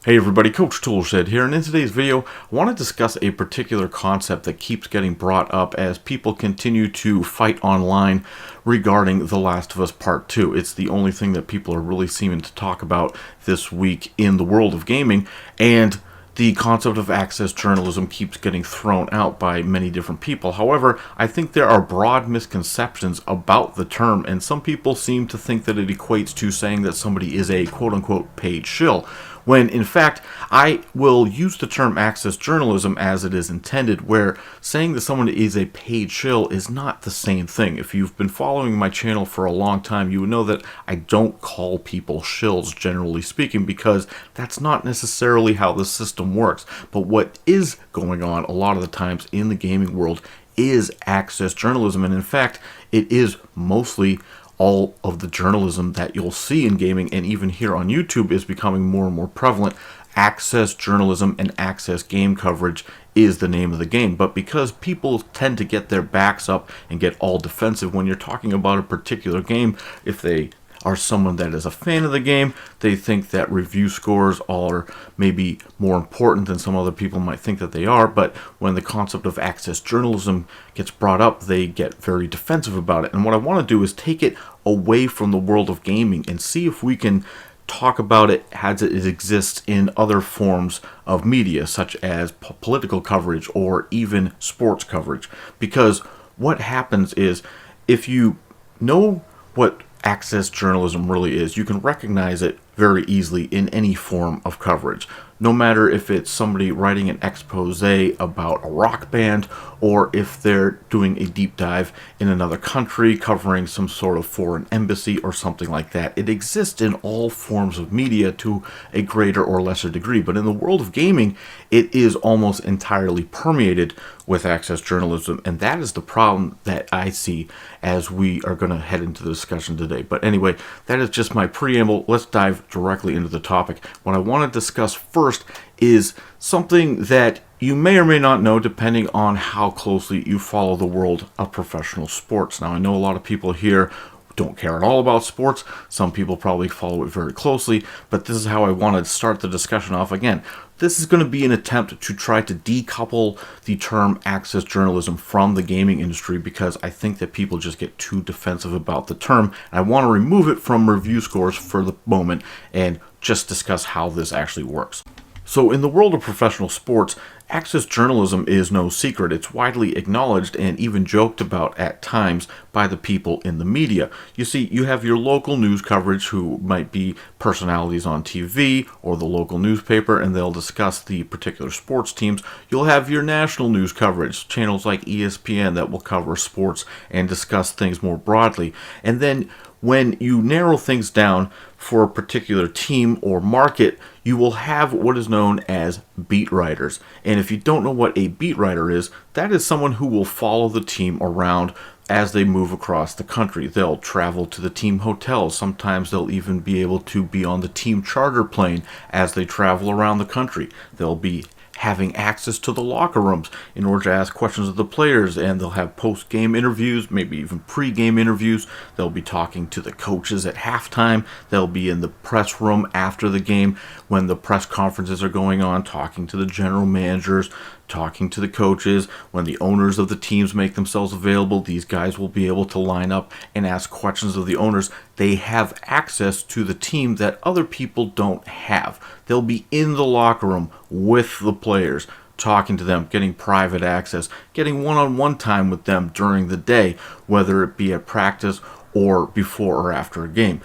Hey everybody, Coach Toolshed here, and in today's video, I want to discuss a particular concept that keeps getting brought up as people continue to fight online regarding The Last of Us Part 2. It's the only thing that people are really seeming to talk about this week in the world of gaming, and the concept of access journalism keeps getting thrown out by many different people. However, I think there are broad misconceptions about the term, and some people seem to think that it equates to saying that somebody is a quote-unquote paid shill, when in fact I will use the term access journalism as it is intended, where saying that someone is a paid shill is not the same thing. If you've been following my channel for a long time, you would know that I don't call people shills, generally speaking, because that's not necessarily how the system works. But what is going on a lot of the times in the gaming world is access journalism, and in fact it is mostly all of the journalism that you'll see in gaming, and even here on YouTube, is becoming more and more prevalent. Access journalism and access game coverage is the name of the game. But because people tend to get their backs up and get all defensive when you're talking about a particular game, if they are someone that is a fan of the game, they think that review scores are maybe more important than some other people might think that they are. But when the concept of access journalism gets brought up, they get very defensive about it. And what I want to do is take it away from the world of gaming and see if we can talk about it as it exists in other forms of media, such as political coverage or even sports coverage. Because what happens is, if you know what access journalism really is, you can recognize it very easily in any form of coverage. No matter if it's somebody writing an expose about a rock band, or if they're doing a deep dive in another country covering some sort of foreign embassy or something like that. It exists in all forms of media to a greater or lesser degree, but in the world of gaming, it is almost entirely permeated with access journalism, and that is the problem that I see as we are going to head into the discussion today. But anyway, that is just my preamble. Let's dive directly into the topic. What I want to discuss first is something that you may or may not know, depending on how closely you follow the world of professional sports. Now, I know a lot of people here don't care at all about sports. Some people probably follow it very closely, but this is how I want to start the discussion off again. This is going to be an attempt to try to decouple the term access journalism from the gaming industry, because I think that people just get too defensive about the term. And I want to remove it from review scores for the moment and just discuss how this actually works. So in the world of professional sports, access journalism is no secret. It's widely acknowledged and even joked about at times by the people in the media. You see, you have your local news coverage, who might be personalities on TV or the local newspaper, and they'll discuss the particular sports teams. You'll have your national news coverage, channels like ESPN that will cover sports and discuss things more broadly. And then when you narrow things down for a particular team or market, you will have what is known as beat writers. And if you don't know what a beat writer is, that is someone who will follow the team around as they move across the country. They'll travel to the team hotels. Sometimes they'll even be able to be on the team charter plane as they travel around the country. They'll be having access to the locker rooms in order to ask questions of the players, and they'll have post-game interviews, maybe even pre-game interviews. They'll be talking to the coaches at halftime. They'll be in the press room after the game when the press conferences are going on, talking to the general managers, talking to the coaches. When the owners of the teams make themselves available, these guys will be able to line up and ask questions of the owners. They have access to the team that other people don't have. They'll be in the locker room with the players, talking to them, getting private access, getting one-on-one time with them during the day, whether it be at practice or before or after a game.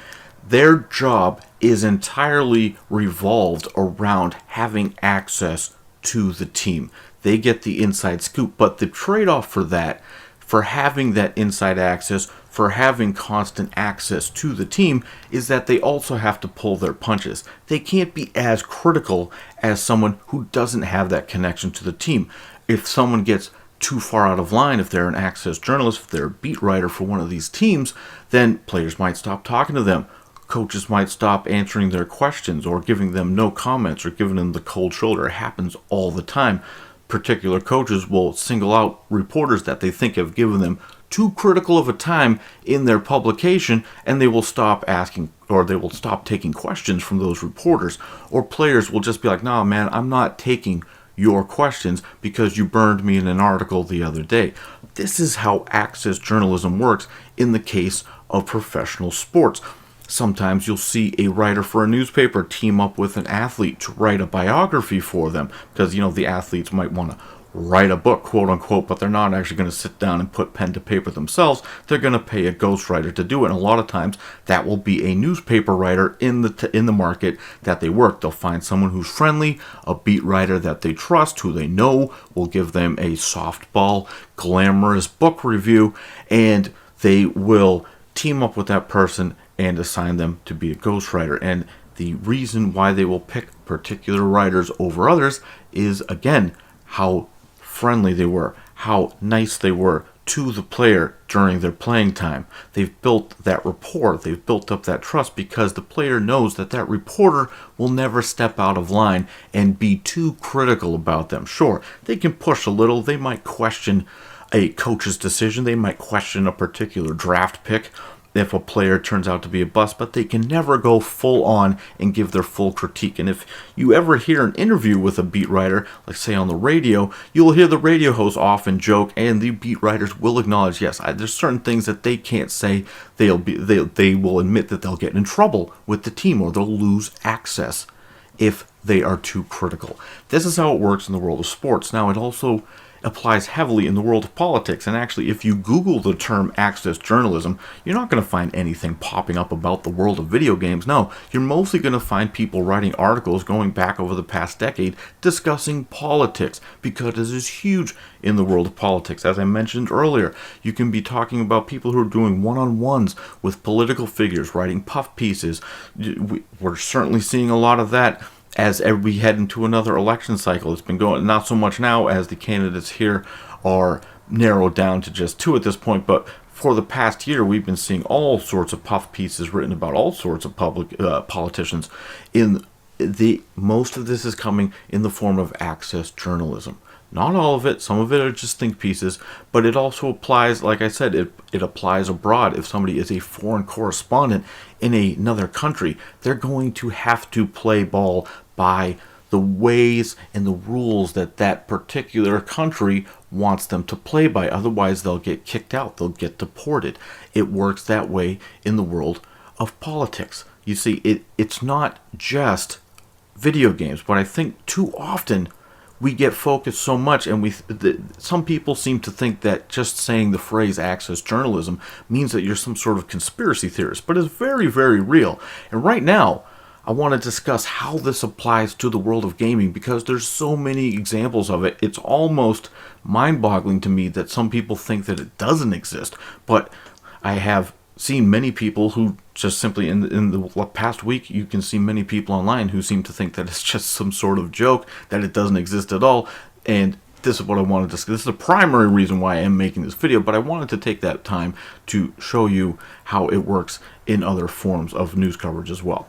Their job is entirely revolved around having access to the team. They get the inside scoop, but the trade-off for that, for having that inside access, for having constant access to the team, is that they also have to pull their punches. They can't be as critical as someone who doesn't have that connection to the team. If someone gets too far out of line, if they're an access journalist, if they're a beat writer for one of these teams, then players might stop talking to them. Coaches might stop answering their questions or giving them no comments or giving them the cold shoulder. It happens all the time. Particular coaches will single out reporters that they think have given them too critical of a time in their publication, and they will stop asking, or they will stop taking questions from those reporters. Or players will just be like, "No, man, I'm not taking your questions because you burned me in an article the other day." This is how access journalism works in the case of professional sports. Sometimes you'll see a writer for a newspaper team up with an athlete to write a biography for them because, the athletes might want to write a book, quote unquote, but they're not actually going to sit down and put pen to paper themselves. They're going to pay a ghostwriter to do it. And a lot of times that will be a newspaper writer in the market that they work. They'll find someone who's friendly, a beat writer that they trust, who they know will give them a softball, glamorous book review, and they will team up with that person and assign them to be a ghostwriter. And the reason why they will pick particular writers over others is, again, how friendly they were, how nice they were to the player during their playing time. They've built that rapport, they've built up that trust because the player knows that that reporter will never step out of line and be too critical about them. Sure, they can push a little, they might question a coach's decision, they might question a particular draft pick if a player turns out to be a bust, but they can never go full on and give their full critique. And if you ever hear an interview with a beat writer, like say on the radio, you'll hear the radio host often joke, and the beat writers will acknowledge, yes, there's certain things that they can't say. They will admit that they'll get in trouble with the team or they'll lose access if they are too critical. This is how it works in the world of sports. Now, it also applies heavily in the world of politics. And actually, if you Google the term access journalism, you're not going to find anything popping up about the world of video games. No, you're mostly going to find people writing articles going back over the past decade discussing politics, because this is huge in the world of politics. As I mentioned earlier, you can be talking about people who are doing one-on-ones with political figures, writing puff pieces. We're certainly seeing a lot of that as we head into another election cycle. It's been going, not so much now as the candidates here are narrowed down to just two at this point, but for the past year we've been seeing all sorts of puff pieces written about all sorts of public politicians. Most of this is coming in the form of access journalism. Not all of it, some of it are just think pieces, but it also applies, like I said, it applies abroad. If somebody is a foreign correspondent in another country, they're going to have to play ball by the ways and the rules that that particular country wants them to play by. Otherwise, they'll get kicked out, they'll get deported. It works that way in the world of politics. You see, it's not just video games, but I think too often we get focused so much, and some people seem to think that just saying the phrase access journalism means that you're some sort of conspiracy theorist, but it's very, very real. And right now, I want to discuss how this applies to the world of gaming, because there's so many examples of it. It's almost mind-boggling to me that some people think that it doesn't exist, but I have seen many people who just simply in the past week, you can see many people online who seem to think that it's just some sort of joke, that it doesn't exist at all. And this is what I wanted to discuss. This is the primary reason why I am making this video, but I wanted to take that time to show you how it works in other forms of news coverage as well.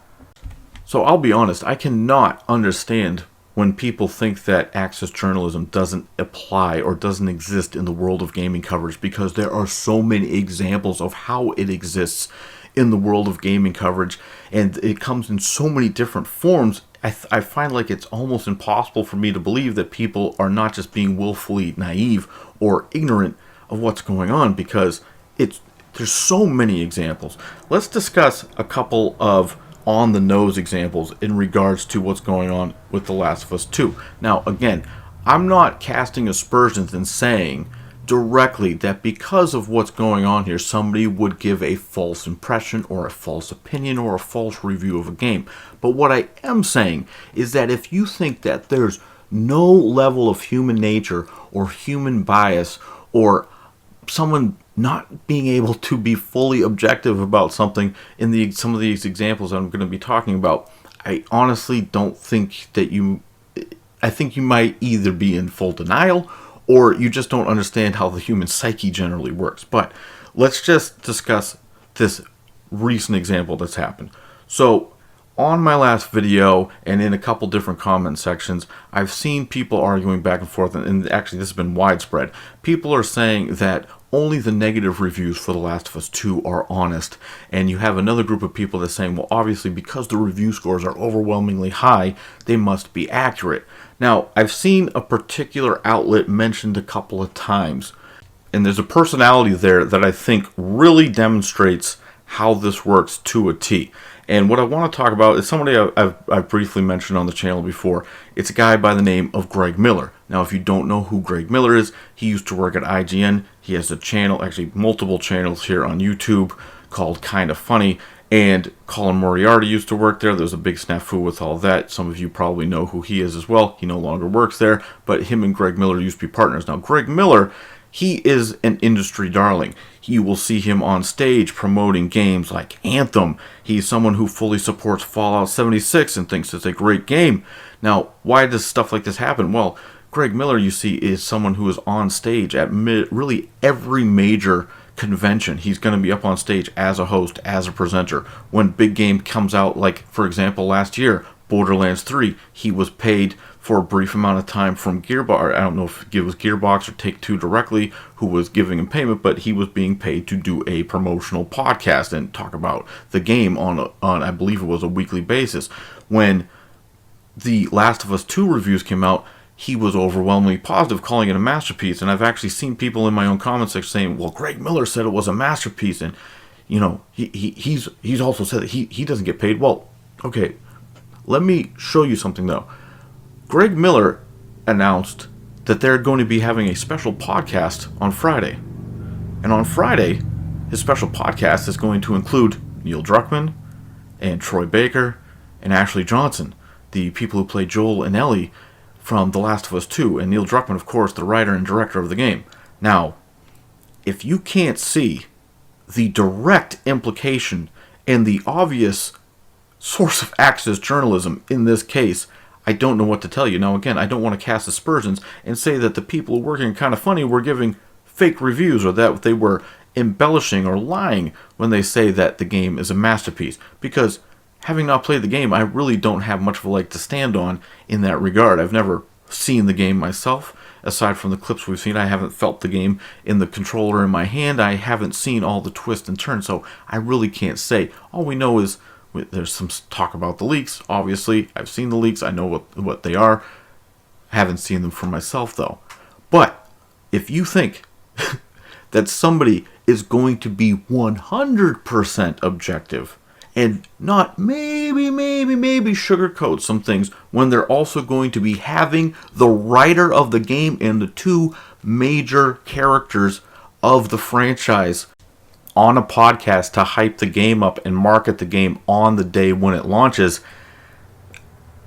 So I'll be honest, I cannot understand when people think that access journalism doesn't apply or doesn't exist in the world of gaming coverage, because there are so many examples of how it exists in the world of gaming coverage, and it comes in so many different forms. I find like it's almost impossible for me to believe that people are not just being willfully naive or ignorant of what's going on, because there's so many examples. Let's discuss a couple of on-the-nose examples in regards to what's going on with The Last of Us 2. Now, again, I'm not casting aspersions and saying directly that because of what's going on here, somebody would give a false impression or a false opinion or a false review of a game. But what I am saying is that if you think that there's no level of human nature or human bias or someone not being able to be fully objective about something in some of these examples I'm going to be talking about, I honestly don't think that I think you might either be in full denial or you just don't understand how the human psyche generally works. But let's just discuss this recent example that's happened. So on my last video and in a couple different comment sections, I've seen people arguing back and forth, and actually this has been widespread. People are saying that only the negative reviews for The Last of Us 2 are honest. And you have another group of people that's saying, well, obviously because the review scores are overwhelmingly high, they must be accurate. Now, I've seen a particular outlet mentioned a couple of times, and there's a personality there that I think really demonstrates how this works to a T. And what I want to talk about is somebody I've briefly mentioned on the channel before. It's a guy by the name of Greg Miller. Now, if you don't know who Greg Miller is, he used to work at IGN. He has a channel, actually multiple channels here on YouTube called Kinda Funny. And Colin Moriarty used to work there. There's a big snafu with all that. Some of you probably know who he is as well. He no longer works there, but him and Greg Miller used to be partners. Now, Greg Miller, he is an industry darling. You will see him on stage promoting games like Anthem. He's someone who fully supports Fallout 76 and thinks it's a great game. Now, why does stuff like this happen? Well, Greg Miller, you see, is someone who is on stage at really every major convention. He's going to be up on stage as a host, as a presenter. When big game comes out, like, for example, last year, Borderlands 3, he was paid for a brief amount of time from Gearbox. I don't know if it was Gearbox or Take-Two directly who was giving him payment, but he was being paid to do a promotional podcast and talk about the game on I believe it was a weekly basis. When the Last of Us 2 reviews came out, he was overwhelmingly positive, calling it a masterpiece. And I've actually seen people in my own comment section saying, well, Greg Miller said it was a masterpiece. And, you know, he's also said that he doesn't get paid. Well, okay, let me show you something, though. Greg Miller announced that they're going to be having a special podcast on Friday. And on Friday, his special podcast is going to include Neil Druckmann and Troy Baker and Ashley Johnson, the people who play Joel and Ellie from The Last of Us 2, and Neil Druckmann, of course, the writer and director of the game. Now, if you can't see the direct implication and the obvious source of access journalism in this case, I don't know what to tell you. Now, again, I don't want to cast aspersions and say that the people working Kinda Funny were giving fake reviews or that they were embellishing or lying when they say that the game is a masterpiece, because having not played the game, I really don't have much of a leg to stand on in that regard. I've never seen the game myself. Aside from the clips we've seen, I haven't felt the game in the controller in my hand. I haven't seen all the twists and turns, so I really can't say. All we know is there's some talk about the leaks. Obviously, I've seen the leaks. I know what they are. I haven't seen them for myself, though. But if you think that somebody is going to be 100% objective and not maybe sugarcoat some things when they're also going to be having the writer of the game and the two major characters of the franchise on a podcast to hype the game up and market the game on the day when it launches,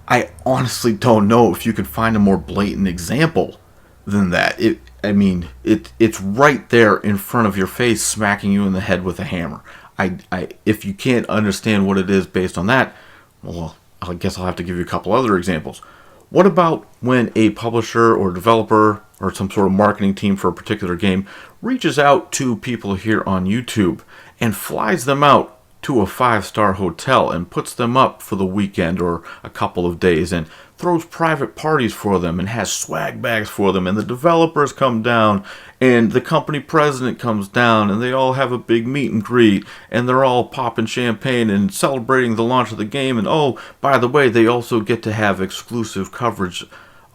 I honestly don't know if you can find a more blatant example than that. It's right there in front of your face, smacking you in the head with a hammer. If you can't understand what it is based on that, well, I guess I'll have to give you a couple other examples. What about when a publisher or developer or some sort of marketing team for a particular game reaches out to people here on YouTube and flies them out to a 5-star hotel and puts them up for the weekend or a couple of days and throws private parties for them and has swag bags for them, and the developers come down and the company president comes down and they all have a big meet and greet and they're all popping champagne and celebrating the launch of the game, and oh, by the way, they also get to have exclusive coverage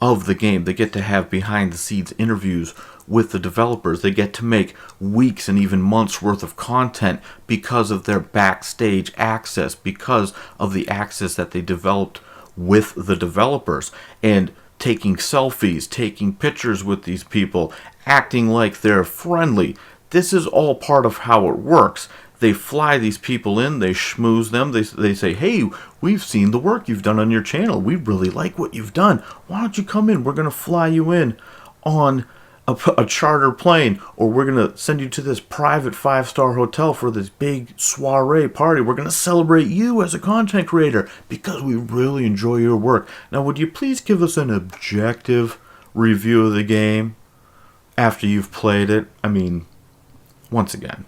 of the game. They get to have behind the scenes interviews with the developers. They get to make weeks and even months worth of content because of their backstage access, because of the access that they developed with the developers, and taking selfies, taking pictures with these people, acting like they're friendly. This is all part of how it works. They fly these people in, they schmooze them, they say, hey, we've seen the work you've done on your channel, we really like what you've done, why don't you come in, we're going to fly you in on a charter plane, or we're going to send you to this private 5-star hotel for this big soiree party. We're going to celebrate you as a content creator because we really enjoy your work. Now, would you please give us an objective review of the game after you've played it? I mean, once again,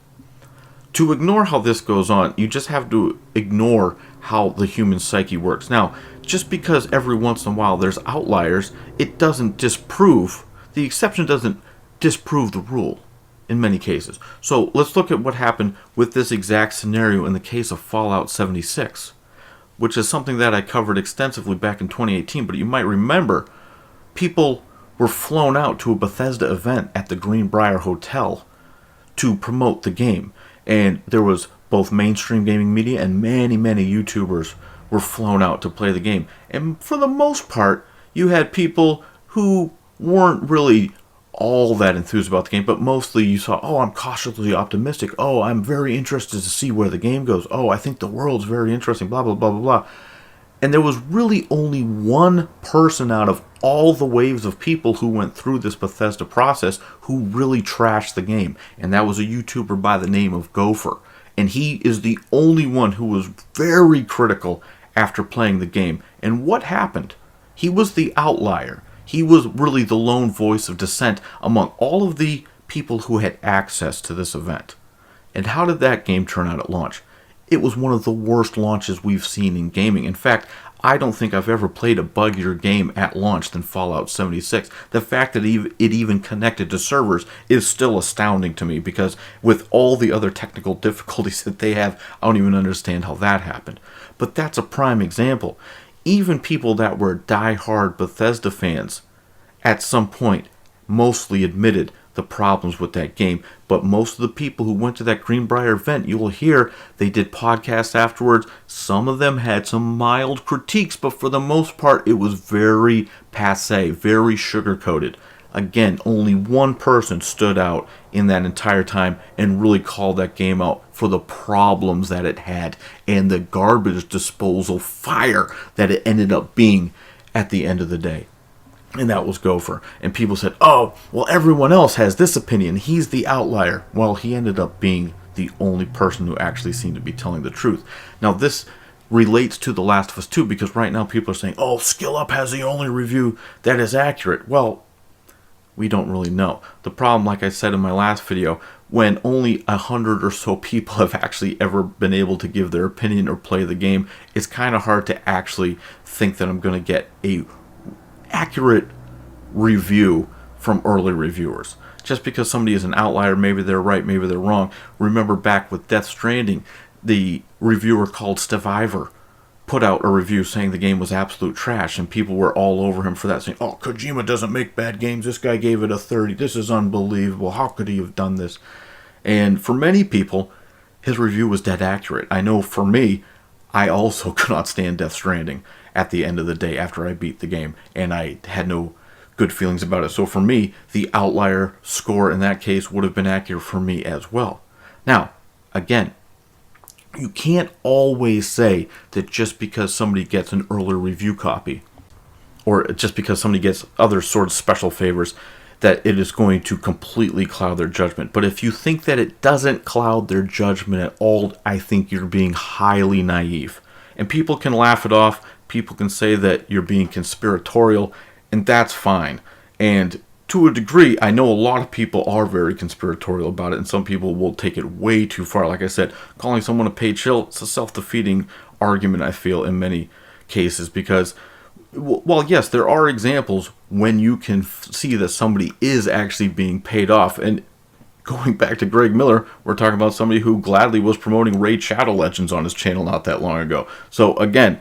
to ignore how this goes on, you just have to ignore how the human psyche works. Now, just because every once in a while there's outliers, it doesn't disprove, the exception doesn't disprove the rule. in many cases. So let's look at what happened with this exact scenario in the case of Fallout 76, which is something that I covered extensively back in 2018. But you might remember, people were flown out to a Bethesda event at the Greenbrier Hotel to promote the game. And there was both mainstream gaming media and many, many YouTubers were flown out to play the game. And for the most part, you had people who weren't really all that enthused about the game, but mostly you saw, oh, I'm cautiously optimistic. Oh, I'm very interested to see where the game goes. Oh, I think the world's very interesting, blah, blah, blah, blah, blah. And there was really only one person out of all the waves of people who went through this Bethesda process who really trashed the game. And that was a YouTuber by the name of Gopher. And he is the only one who was very critical after playing the game. And what happened? He was the outlier. He was really the lone voice of dissent among all of the people who had access to this event. And how did that game turn out at launch? It was one of the worst launches we've seen in gaming. In fact, I don't think I've ever played a buggier game at launch than Fallout 76. The fact that it even connected to servers is still astounding to me, because with all the other technical difficulties that they have, I don't even understand how that happened. But that's a prime example. Even people that were die-hard Bethesda fans at some point mostly admitted the problems with that game. But most of the people who went to that Greenbrier event, you will hear they did podcasts afterwards. Some of them had some mild critiques, but for the most part, it was very passé, very sugar-coated. Again, only one person stood out in that entire time and really called that game out for the problems that it had and the garbage disposal fire that it ended up being at the end of the day. And that was Gopher. And people said, oh, well, everyone else has this opinion. He's the outlier. Well, he ended up being the only person who actually seemed to be telling the truth. Now, this relates to The Last of Us 2, because right now people are saying, oh, Skill Up has the only review that is accurate. Well, we don't really know. The problem, like I said in my last video, when only 100 or so people have actually ever been able to give their opinion or play the game, it's kind of hard to actually think that I'm going to get a accurate review from early reviewers. Just because somebody is an outlier, maybe they're right, maybe they're wrong. Remember back with Death Stranding, the reviewer called Stevivor put out a review saying the game was absolute trash, and people were all over him for that, saying, oh, Kojima doesn't make bad games, this guy gave it a 30, this is unbelievable, how could he have done this? And for many people, his review was dead accurate. I know for me, I also could not stand Death Stranding at the end of the day after I beat the game, and I had no good feelings about it. So for me, the outlier score in that case would have been accurate for me as well. Now, again, you can't always say that just because somebody gets an early review copy, or just because somebody gets other sort of special favors, that it is going to completely cloud their judgment. But if you think that it doesn't cloud their judgment at all, I think you're being highly naive. And people can laugh it off. People can say that you're being conspiratorial, and that's fine. And to a degree, I know a lot of people are very conspiratorial about it, and some people will take it way too far. Like I said, calling someone a paid shill, it's a self-defeating argument, I feel, in many cases, because, well, yes, there are examples when you can see that somebody is actually being paid off. And going back to Greg Miller, we're talking about somebody who gladly was promoting Raid Shadow Legends on his channel not that long ago. So again,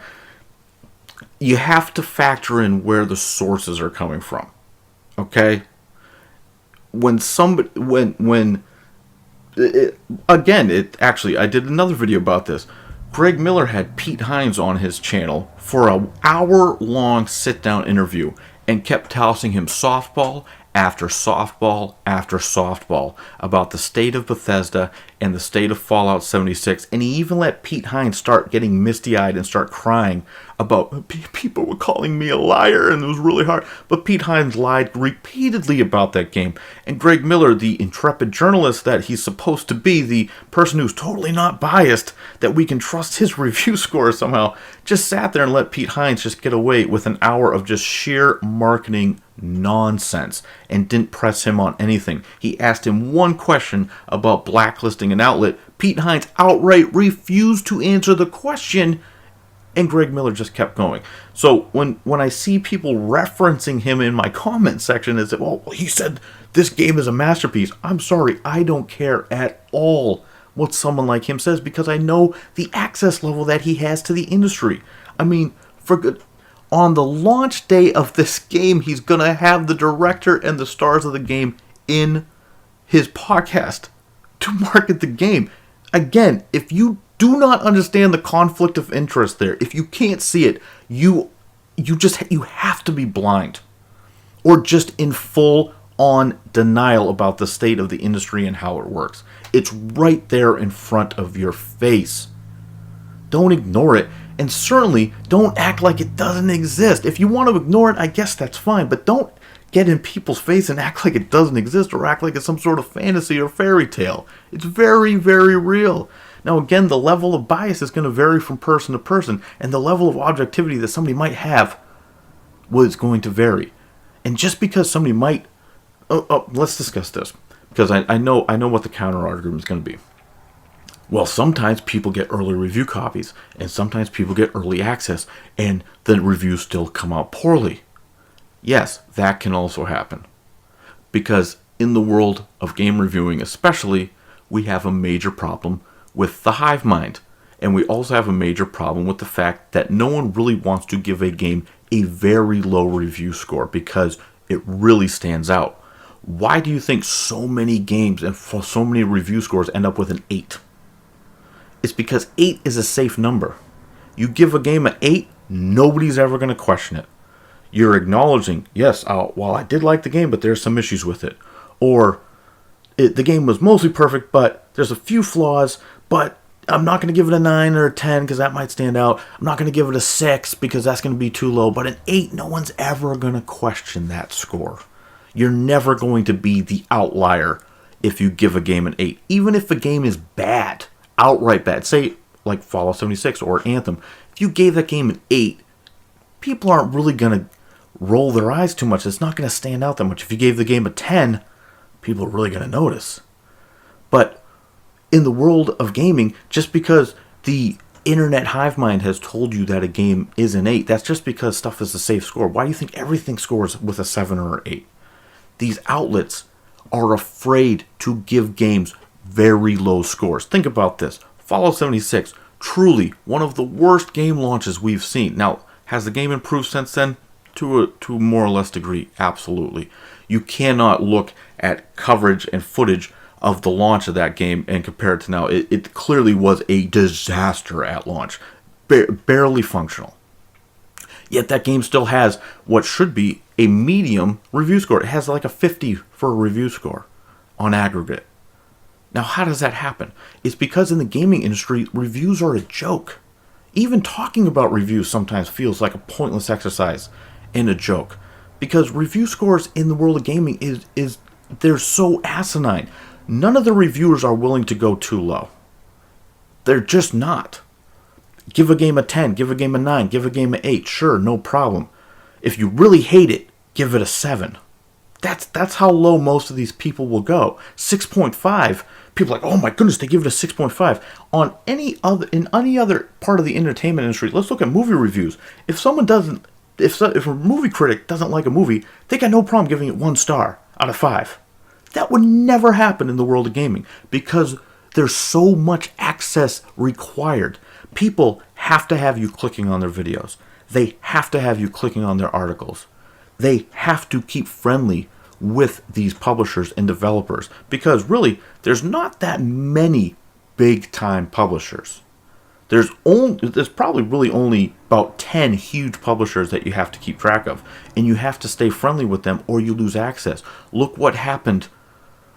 you have to factor in where the sources are coming from. Okay? Actually, I did another video about this. Greg Miller had Pete Hines on his channel for an hour-long sit-down interview and kept tossing him softball after softball after softball about the state of Bethesda and the state of Fallout 76, and he even let Pete Hines start getting misty-eyed and start crying about people were calling me a liar, and it was really hard. But Pete Hines lied repeatedly about that game, and Greg Miller, the intrepid journalist that he's supposed to be, the person who's totally not biased, that we can trust his review score somehow, just sat there and let Pete Hines just get away with an hour of just sheer marketing nonsense and didn't press him on anything. He asked him one question about blacklisting an outlet. Pete Hines outright refused to answer the question, And Greg Miller just kept going. So when I see people referencing him in my comment section and say, well, he said this game is a masterpiece. I'm sorry, I don't care at all what someone like him says, because I know the access level that he has to the industry. I mean, for good, on the launch day of this game, he's going to have the director and the stars of the game in his podcast to market the game. Again, if you do not understand the conflict of interest there, if you can't see it, you have to be blind, or just in full on denial about the state of the industry and how it works. It's right there in front of your face. Don't ignore it, and certainly don't act like it doesn't exist. If you want to ignore it, I guess that's fine, but don't get in people's face and act like it doesn't exist, or act like it's some sort of fantasy or fairy tale. It's very, very real. Now again, the level of bias is going to vary from person to person, and the level of objectivity that somebody might have was going to vary. And just because somebody might... let's discuss this, because I know what the counter argument is going to be. Well, sometimes people get early review copies, and sometimes people get early access, and the reviews still come out poorly. Yes, that can also happen. Because in the world of game reviewing especially, we have a major problem with the hive mind. And we also have a major problem with the fact that no one really wants to give a game a very low review score because it really stands out. Why do you think so many games and so many review scores end up with an 8? It's because 8 is a safe number. You give a game an 8, nobody's ever going to question it. You're acknowledging, yes, while I did like the game, but there's some issues with it. Or the game was mostly perfect, but there's a few flaws, but I'm not going to give it a 9 or a 10 because that might stand out. I'm not going to give it a 6 because that's going to be too low. But an 8, no one's ever going to question that score. You're never going to be the outlier if you give a game an 8. Even if the game is bad, outright bad, say like Fallout 76 or Anthem, if you gave that game an 8, people aren't really going to roll their eyes too much. It's not going to stand out that much. If you gave the game a 10, people are really going to notice. But in the world of gaming, just because the internet hive mind has told you that a game is an 8, that's just because stuff is a safe score. Why do you think everything scores with a 7 or an 8? These outlets are afraid to give games very low scores. Think about this. Fallout 76, truly one of the worst game launches we've seen. Now, has the game improved since then? To a more or less degree, absolutely. You cannot look at coverage and footage of the launch of that game and compare it to now. It clearly was a disaster at launch. Barely functional. Yet that game still has what should be a medium review score. It has like a 50 for a review score on aggregate. Now, how does that happen? It's because in the gaming industry, reviews are a joke. Even talking about reviews sometimes feels like a pointless exercise and a joke. Because review scores in the world of gaming is they're so asinine. None of the reviewers are willing to go too low. They're just not. Give a game a 10, give a game a 9, give a game an 8, sure, no problem. If you really hate it, give it a 7. That's how low most of these people will go. 6.5, people are like, oh my goodness, they give it a 6.5. In any other part of the entertainment industry, let's look at movie reviews. If a movie critic doesn't like a movie, they got no problem giving it 1 star out of 5. That would never happen in the world of gaming because there's so much access required. People have to have you clicking on their videos. They have to have you clicking on their articles. They have to keep friendly with these publishers and developers because really, there's not that many big-time publishers. There's probably really only about 10 huge publishers that you have to keep track of, and you have to stay friendly with them or you lose access. Look what happened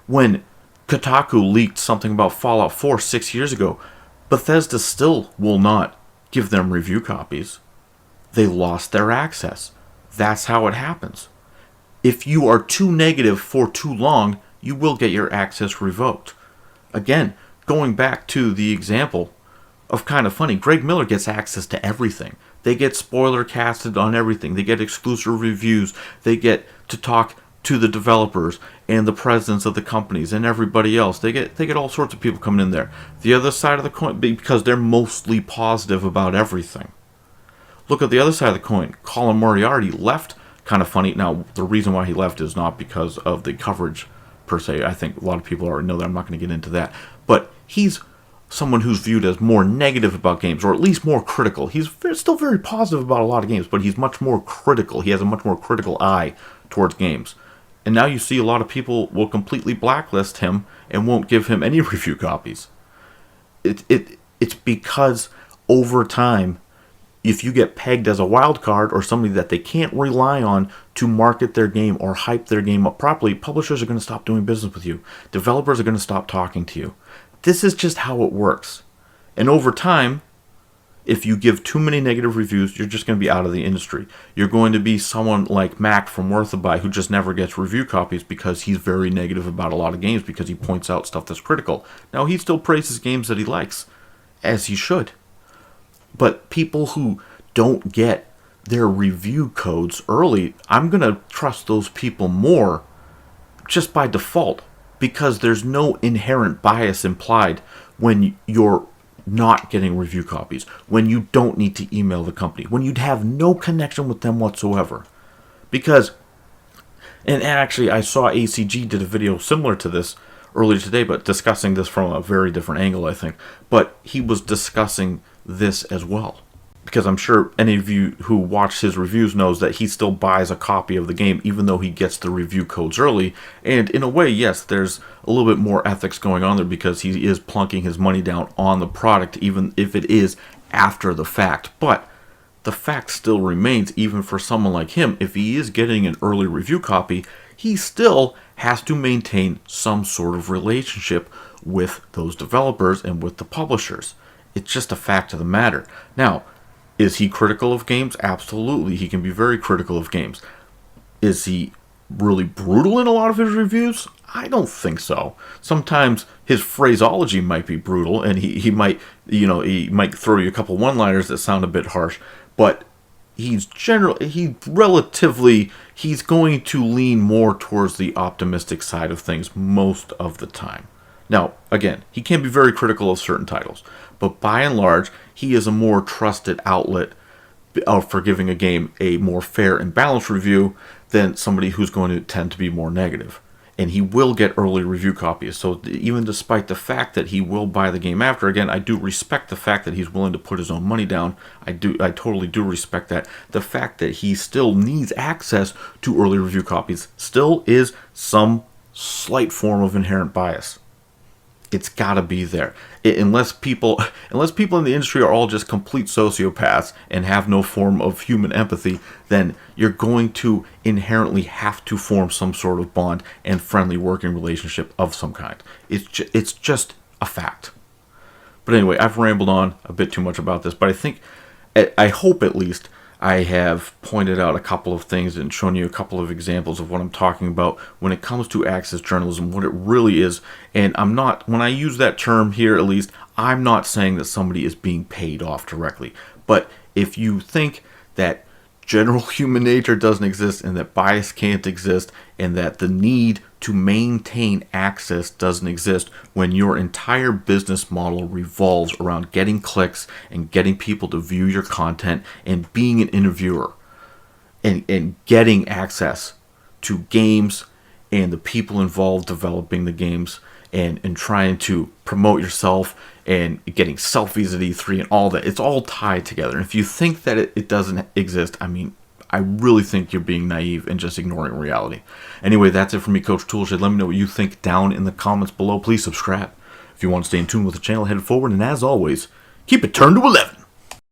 when Kotaku leaked something about Fallout 4 6 years ago. Bethesda still will not give them review copies. They lost their access. That's how it happens. If you are too negative for too long, you will get your access revoked. Again, going back to the example of Kind of Funny, Greg Miller gets access to everything. They get spoiler casted on everything. They get exclusive reviews. They get to talk to the developers and the presidents of the companies and everybody else. They get all sorts of people coming in there. The other side of the coin, because they're mostly positive about everything. Look at the other side of the coin. Colin Moriarty left. Kind of funny. Now, the reason why he left is not because of the coverage, per se. I think a lot of people already know that. I'm not going to get into that. But he's someone who's viewed as more negative about games, or at least more critical. He's still very positive about a lot of games, but he's much more critical. He has a much more critical eye towards games. And now you see a lot of people will completely blacklist him and won't give him any review copies. It's because over time, if you get pegged as a wild card or somebody that they can't rely on to market their game or hype their game up properly, publishers are going to stop doing business with you. Developers are going to stop talking to you. This is just how it works. And over time, if you give too many negative reviews, you're just going to be out of the industry. You're going to be someone like Mac from Worth a Buy who just never gets review copies because he's very negative about a lot of games because he points out stuff that's critical. Now, he still praises games that he likes, as he should. But people who don't get their review codes early, I'm going to trust those people more just by default because there's no inherent bias implied when you're not getting review copies, when you don't need to email the company, when you'd have no connection with them whatsoever. Because, and actually I saw ACG did a video similar to this earlier today, but discussing this from a very different angle, I think. But he was discussing this as well. Because I'm sure any of you who watch his reviews knows that he still buys a copy of the game even though he gets the review codes early. And in a way, yes, there's a little bit more ethics going on there because he is plunking his money down on the product even if it is after the fact. But the fact still remains, even for someone like him, if he is getting an early review copy, he still has to maintain some sort of relationship with those developers and with the publishers. It's just a fact of the matter. Now, is he critical of games? Absolutely. He can be very critical of games. Is he really brutal in a lot of his reviews? I don't think so. Sometimes his phraseology might be brutal and he might, he might throw you a couple one-liners that sound a bit harsh, but he's going to lean more towards the optimistic side of things most of the time. Now, again, he can be very critical of certain titles, but by and large, he is a more trusted outlet for giving a game a more fair and balanced review than somebody who's going to tend to be more negative. And he will get early review copies, so even despite the fact that he will buy the game after, again, I do respect the fact that he's willing to put his own money down. I totally do respect that. The fact that he still needs access to early review copies still is some slight form of inherent bias. It's got to be there. Unless people in the industry are all just complete sociopaths and have no form of human empathy, then you're going to inherently have to form some sort of bond and friendly working relationship of some kind. It's just a fact. But anyway, I've rambled on a bit too much about this, but I hope at least I have pointed out a couple of things and shown you a couple of examples of what I'm talking about when it comes to access journalism, what it really is. And when I use that term here, at least, I'm not saying that somebody is being paid off directly. But if you think that general human nature doesn't exist and that bias can't exist and that the need to maintain access doesn't exist when your entire business model revolves around getting clicks and getting people to view your content and being an interviewer and getting access to games and the people involved developing the games and trying to promote yourself and getting selfies at E3 and all that. It's all tied together. And if you think that it doesn't exist, I really think you're being naive and just ignoring reality. Anyway, that's it from me, Coach Toolshed. Let me know what you think down in the comments below. Please subscribe. If you want to stay in tune with the channel, head forward. And as always, keep it turned to 11.